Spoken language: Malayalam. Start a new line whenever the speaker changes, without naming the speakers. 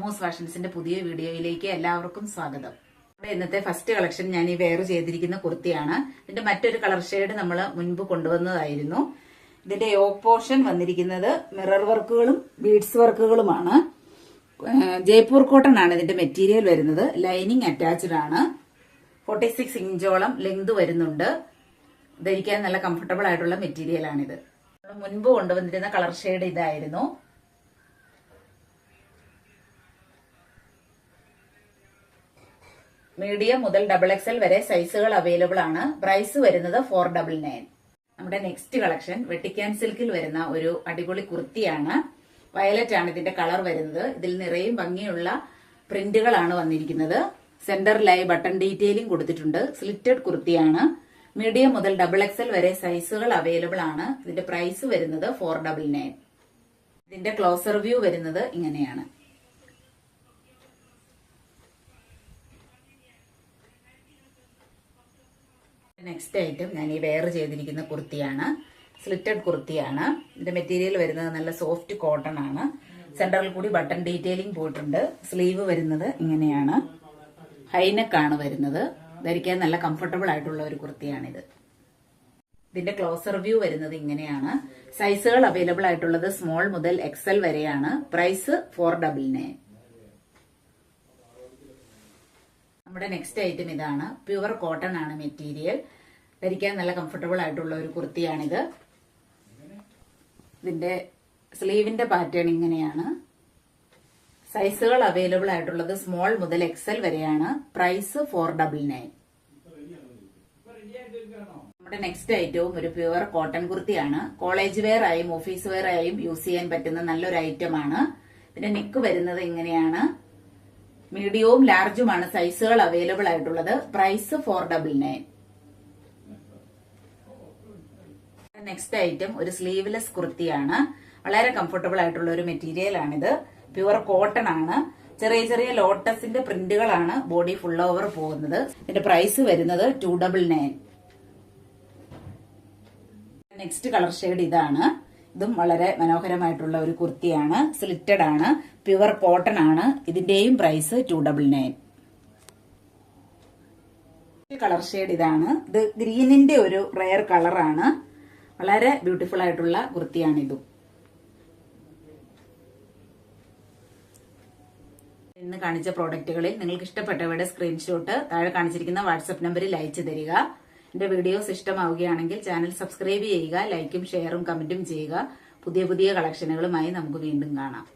മോസ് ഫാഷൻസിന്റെ പുതിയ വീഡിയോയിലേക്ക് എല്ലാവർക്കും സ്വാഗതം. ഇന്നത്തെ ഫസ്റ്റ് കളക്ഷൻ ഞാൻ ഈ വെയർ ചെയ്തിരിക്കുന്ന കുർത്തിയാണ്. ഇതിന്റെ മറ്റൊരു കളർ ഷെയ്ഡ് നമ്മൾ മുൻപ് കൊണ്ടുവന്നതായിരുന്നു. ഇതിന്റെ യോക്ക് പോർഷൻ വന്നിരിക്കുന്നത് മിറർ വർക്കുകളും ബീഡ്സ് വർക്കുകളുമാണ്. ജയ്പൂർ കോട്ടൺ ആണ് ഇതിന്റെ മെറ്റീരിയൽ വരുന്നത്. ലൈനിങ് അറ്റാച്ച്ഡ് ആണ്. 46 ഇഞ്ചോളം ലെങ്ത് വരുന്നുണ്ട്. ധരിക്കാൻ നല്ല കംഫർട്ടബിൾ ആയിട്ടുള്ള മെറ്റീരിയൽ ആണിത്. മുൻപ് കൊണ്ടുവന്നിരുന്ന കളർ ഷെയ്ഡ് ഇതായിരുന്നു. മീഡിയം മുതൽ XXL വരെ സൈസുകൾ അവൈലബിൾ ആണ്. പ്രൈസ് വരുന്നത് 499. നമ്മുടെ നെക്സ്റ്റ് കളക്ഷൻ വെട്ടിക്കാൻ സിൽക്കിൽ വരുന്ന ഒരു അടിപൊളി കുർത്തിയാണ്. വയലറ്റ് ആണ് ഇതിന്റെ കളർ വരുന്നത്. ഇതിൽ നിറയും ഭംഗിയുള്ള പ്രിന്റുകളാണ് വന്നിരിക്കുന്നത്. സെന്ററിലായി ബട്ടൺ ഡീറ്റെയിലിംഗ് കൊടുത്തിട്ടുണ്ട്. സ്ലിറ്റഡ് കുർത്തിയാണ്. മീഡിയം മുതൽ XXL വരെ സൈസുകൾ അവൈലബിൾ ആണ്. ഇതിന്റെ പ്രൈസ് വരുന്നത് 499. ഇതിന്റെ ക്ലോസർ വ്യൂ വരുന്നത് ഇങ്ങനെയാണ്. നെക്സ്റ്റ് ഐറ്റം ഞാൻ ഈ വെയർ ചെയ്തിരിക്കുന്ന കുർത്തിയാണ്. സ്ലിറ്റഡ് കുർത്തിയാണ്. ഇതിന്റെ മെറ്റീരിയൽ വരുന്നത് നല്ല സോഫ്റ്റ് കോട്ടൺ ആണ്. സെന്ററിൽ കൂടി ബട്ടൺ ഡീറ്റെയിലിംഗ് പോയിട്ടുണ്ട്. സ്ലീവ് വരുന്നത് ഇങ്ങനെയാണ്. ഹൈനെക്ക് ആണ് വരുന്നത്. ധരിക്കാൻ നല്ല കംഫർട്ടബിൾ ആയിട്ടുള്ള ഒരു കുർത്തിയാണിത്. ഇതിന്റെ ക്ലോസർ വ്യൂ വരുന്നത് ഇങ്ങനെയാണ്. സൈസുകൾ അവൈലബിൾ ആയിട്ടുള്ളത് സ്മോൾ മുതൽ XL വരെയാണ്. പ്രൈസ് 499. നമ്മുടെ നെക്സ്റ്റ് ഐറ്റം ഇതാണ്. പ്യുവർ കോട്ടൺ ആണ് മെറ്റീരിയൽ. ധരിക്കാൻ നല്ല കംഫർട്ടബിൾ ആയിട്ടുള്ള ഒരു കുർത്തിയാണിത്. ഇതിന്റെ സ്ലീവിന്റെ പാറ്റേൺ ഇങ്ങനെയാണ്. സൈസുകൾ അവൈലബിൾ ആയിട്ടുള്ളത് സ്മോൾ മുതൽ XL വരെയാണ്. പ്രൈസ് 499. നമ്മുടെ നെക്സ്റ്റ് ഐറ്റവും ഒരു പ്യുവർ കോട്ടൺ കുർത്തിയാണ്. കോളേജ് വെയർ ആയും ഓഫീസ് വെയർ ആയും യൂസ് ചെയ്യാൻ പറ്റുന്ന നല്ലൊരു ഐറ്റമാണ്. ഇതിന്റെ നെക്ക് വരുന്നത് ഇങ്ങനെയാണ്. മീഡിയവും ലാർജുമാണ് സൈസുകൾ അവൈലബിൾ ആയിട്ടുള്ളത്. പ്രൈസ് 499. നെക്സ്റ്റ് ഐറ്റം ഒരു സ്ലീവ്ലെസ് കുർത്തിയാണ്. വളരെ കംഫർട്ടബിൾ ആയിട്ടുള്ള ഒരു മെറ്റീരിയൽ ആണിത്. പ്യുവർ കോട്ടൺ ആണ്. ചെറിയ ചെറിയ ലോട്ടസിന്റെ പ്രിന്റുകളാണ് ബോഡി ഫുൾ ഓവർ പോകുന്നത്. ഇതിന്റെ പ്രൈസ് വരുന്നത് 299. നെക്സ്റ്റ് കളർ ഷെയ്ഡ് ഇതാണ്. ഇതും വളരെ മനോഹരമായിട്ടുള്ള ഒരു കുർത്തിയാണ്. സ്ലിറ്റഡ് ആണ്. പ്യുവർ കോട്ടൺ ആണ്. ഇതിന്റെയും പ്രൈസ് 299. കളർ ഷെയ്ഡ് ഇതാണ്. ഇത് ഗ്രീനിന്റെ ഒരു റെയർ കളറാണ്. വളരെ ബ്യൂട്ടിഫുൾ ആയിട്ടുള്ള കുർത്തിയാണിതും. ഇന്ന് കാണിച്ച പ്രോഡക്റ്റുകളിൽ നിങ്ങൾക്ക് ഇഷ്ടപ്പെട്ടവയുടെ സ്ക്രീൻഷോട്ട് താഴെ കാണിച്ചിരിക്കുന്ന വാട്സ്ആപ്പ് നമ്പറിൽ അയച്ചു തരിക. എന്റെ വീഡിയോസ് ഇഷ്ടമാവുകയാണെങ്കിൽ ചാനൽ സബ്സ്ക്രൈബ് ചെയ്യുക. ലൈക്കും ഷെയറും കമന്റും ചെയ്യുക. പുതിയ പുതിയ കളക്ഷനുകളുമായി നമുക്ക് വീണ്ടും കാണാം.